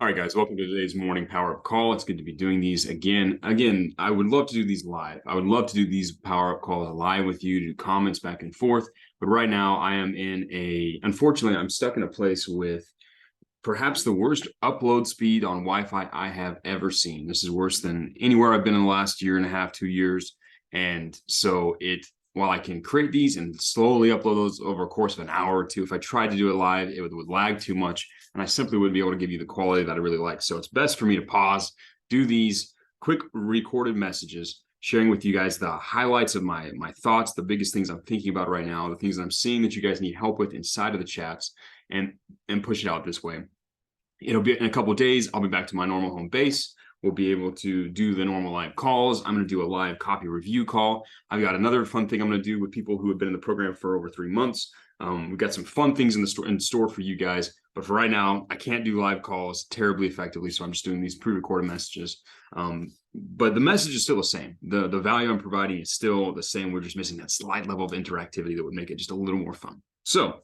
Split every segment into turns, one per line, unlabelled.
All right, guys, welcome to today's morning power up call. It's good to be doing these again. I would love to do these live. I would love to do these power up calls live with you, do comments back and forth. But right now, unfortunately, I'm stuck in a place with perhaps the worst upload speed on Wi-Fi I have ever seen. This is worse than anywhere I've been in the last year and a half, 2 years. And so while I can create these and slowly upload those over a course of an hour or two, if I tried to do it live, it would lag too much, and I simply wouldn't be able to give you the quality that I really like. So it's best for me to pause, do these quick recorded messages, sharing with you guys the highlights of my thoughts, the biggest things I'm thinking about right now, the things that I'm seeing that you guys need help with inside of the chats, and push it out this way. It'll be in a couple of days. I'll be back to my normal home base. We'll be able to do the normal live calls. I'm going to do a live copy review call. I've got another fun thing I'm going to do with people who have been in the program for over 3 months. We've got some fun things in store for you guys. But for right now, I can't do live calls terribly effectively, so I'm just doing these pre-recorded messages. But the message is still the same. The value I'm providing is still the same. We're just missing that slight level of interactivity that would make it just a little more fun. So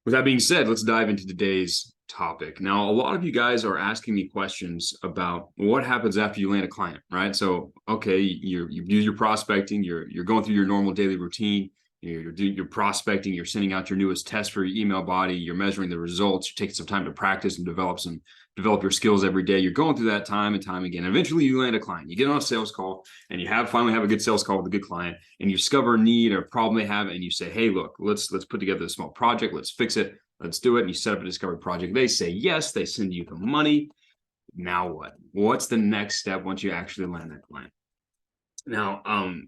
with that being said, let's dive into today's topic. Now, a lot of you guys are asking me questions about what happens after you land a client, right? So, okay, you do your prospecting, you're going through your normal daily routine, you're prospecting, you're sending out your newest test for your email body, you're measuring the results, you're taking some time to practice and develop your skills every day. You're going through that time and time again. Eventually you land a client, you get on a sales call, and you finally have a good sales call with a good client, and you discover a need or a problem they have, and you say, hey, look, let's put together a small project, let's fix it, let's do it. And you set up a discovery project. They say yes, they send you the money. Now what? What's the next step once you actually land that client? Now,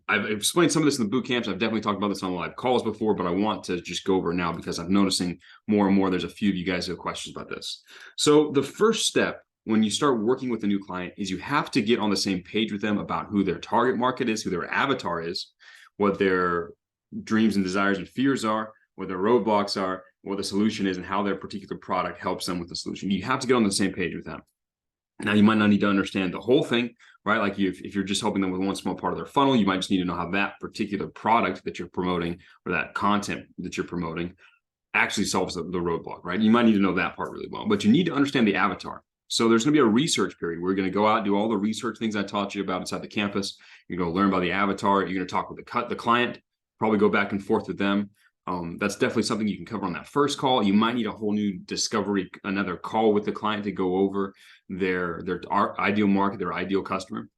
I've explained some of this in the boot camps. I've definitely talked about this on live calls before, but I want to just go over it now because I'm noticing more and more there's a few of you guys who have questions about this. So the first step when you start working with a new client is you have to get on the same page with them about who their target market is, who their avatar is, what their dreams and desires and fears are, what their roadblocks are, what the solution is, and how their particular product helps them with the solution. You have to get on the same page with them. Now, you might not need to understand the whole thing, right? Like if you're just helping them with one small part of their funnel, you might just need to know how that particular product that you're promoting or that content that you're promoting actually solves the roadblock, right? You might need to know that part really well, but you need to understand the avatar. So there's going to be a research period. We're going to go out and do all the research things I taught you about inside the campus. You're going to learn about the avatar. You're going to talk with the client, probably go back and forth with them. That's definitely something you can cover on that first call. You might need a whole new another call with the client to go over their ideal market, their ideal customer.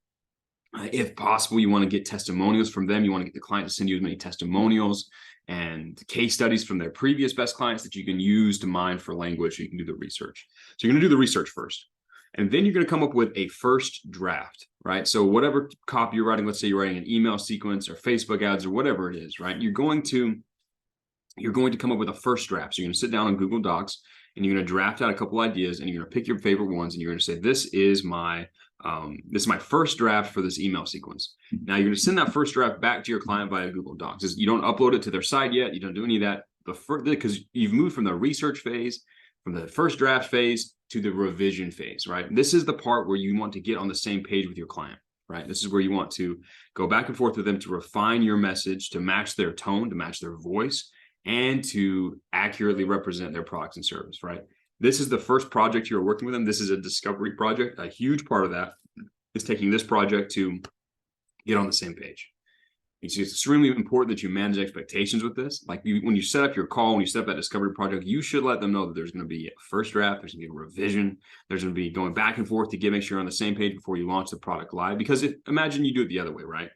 If possible, you want to get testimonials from them. You want to get the client to send you as many testimonials and case studies from their previous best clients that you can use to mine for language so you can do the research. So you're going to do the research first. And then you're going to come up with a first draft, right? So whatever copy you're writing, let's say you're writing an email sequence or Facebook ads or whatever it is, right? You're going to come up with a first draft. So you're going to sit down on Google Docs and you're going to draft out a couple ideas and you're going to pick your favorite ones and you're going to say, this is my first draft for this email sequence. Now you're going to send that first draft back to your client via Google Docs. You don't upload it to their site yet. You don't do any of that because you've moved from the research phase, from the first draft phase to the revision phase, right? This is the part where you want to get on the same page with your client, right? This is where you want to go back and forth with them to refine your message, to match their tone, to match their voice, and to accurately represent their products and service, right? This is the first project you're working with them. This is a discovery project. A huge part of that is taking this project to get on the same page. It's extremely important that you manage expectations with this. Like when you set up your call, when you set up that discovery project, you should let them know that there's going to be a first draft, there's going to be a revision, there's going to be going back and forth to make sure you're on the same page before you launch the product live. Because imagine you do it the other way, right?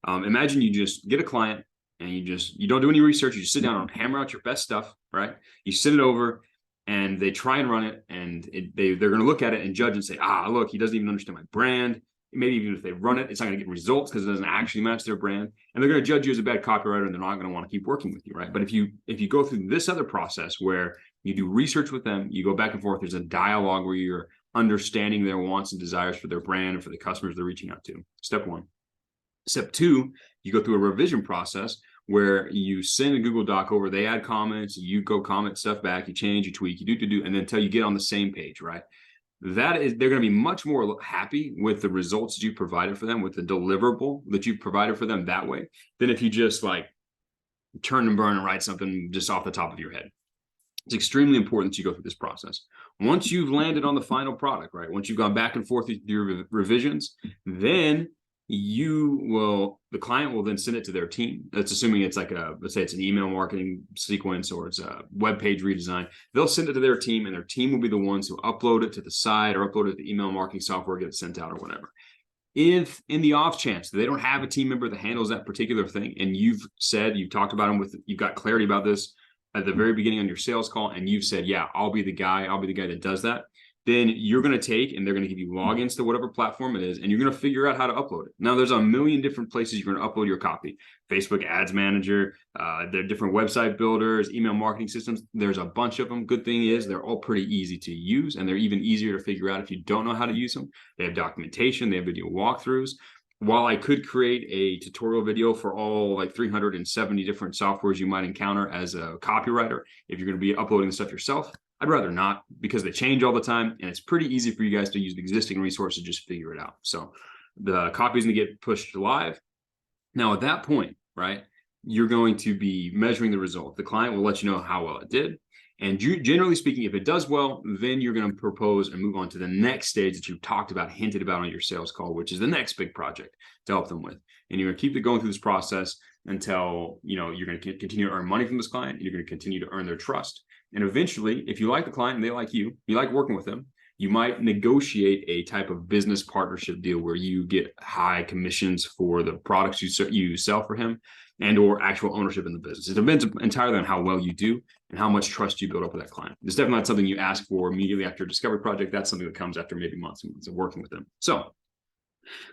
Imagine you just get a client and you don't do any research. You just sit down and hammer out your best stuff, right? You send it over and they try and run it and they're going to look at it and judge and say, look, he doesn't even understand my brand. Maybe even if they run it, it's not going to get results because it doesn't actually match their brand. And they're going to judge you as a bad copywriter and they're not going to want to keep working with you, right? But if you go through this other process where you do research with them, you go back and forth, there's a dialogue where you're understanding their wants and desires for their brand and for the customers they're reaching out to. Step one. Step two, you go through a revision process where you send a Google Doc over, they add comments, you go comment stuff back, you change, you tweak, you do, and then until you get on the same page, right? They're going to be much more happy with the results that you provided for them, with the deliverable that you've provided for them that way, than if you just like turn and burn and write something just off the top of your head. It's extremely important that you go through this process. Once you've landed on the final product, right? Once you've gone back and forth with your revisions, then the client will then send it to their team. That's assuming it's like let's say it's an email marketing sequence or it's a web page redesign. They'll send it to their team, and their team will be the ones who upload it to the site or upload it to the email marketing software, get it sent out or whatever. If in the off chance they don't have a team member that handles that particular thing, and you've talked about them you've got clarity about this at the very beginning on your sales call, and you've said, yeah, I'll be the guy that does that, then you're going to take, and they're going to give you logins to whatever platform it is, and you're going to figure out how to upload it. Now, there's a million different places you're going to upload your copy. Facebook Ads Manager, there are different website builders, email marketing systems. There's a bunch of them. Good thing is they're all pretty easy to use, and they're even easier to figure out if you don't know how to use them. They have documentation. They have video walkthroughs. While I could create a tutorial video for all like 370 different softwares you might encounter as a copywriter, if you're going to be uploading the stuff yourself, I'd rather not, because they change all the time, and it's pretty easy for you guys to use the existing resources, just figure it out. So the copy is going to get pushed live. Now at that point, right, you're going to be measuring the result. The client will let you know how well it did. And generally speaking, if it does well, then you're going to propose and move on to the next stage that you've talked about, hinted about on your sales call, which is the next big project to help them with. And you're going to keep going through this process until, you're going to continue to earn money from this client, and you're going to continue to earn their trust. And eventually, if you like the client and they like you like working with them, you might negotiate a type of business partnership deal where you get high commissions for the products you sell for him, and or actual ownership in the business. It depends entirely on how well you do and how much trust you build up with that client. It's definitely not something you ask for immediately after a discovery project. That's something that comes after maybe months and months of working with them. So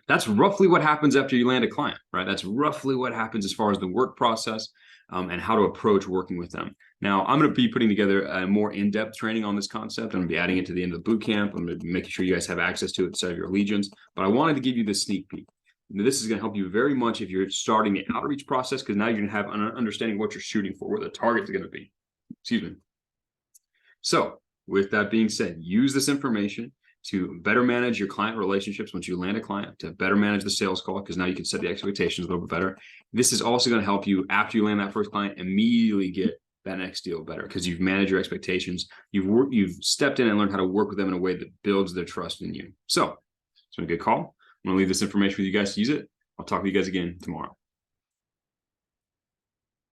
that's roughly what happens after you land a client, right? That's roughly what happens as far as the work process and how to approach working with them. Now, I'm going to be putting together a more in-depth training on this concept. I'm going to be adding it to the end of the boot camp. I'm going to be making sure you guys have access to it to set up your legions. But I wanted to give you this sneak peek. This is going to help you very much if you're starting the outreach process, because now you're going to have an understanding what you're shooting for, where the target is going to be. Excuse me. So with that being said, use this information to better manage your client relationships once you land a client, to better manage the sales call, because now you can set the expectations a little bit better. This is also going to help you, after you land that first client, immediately get that next deal better, because you've managed your expectations. You've stepped in and learned how to work with them in a way that builds their trust in you. So it's been a good call. I'm going to leave this information with you guys to use it. I'll talk to you guys again tomorrow.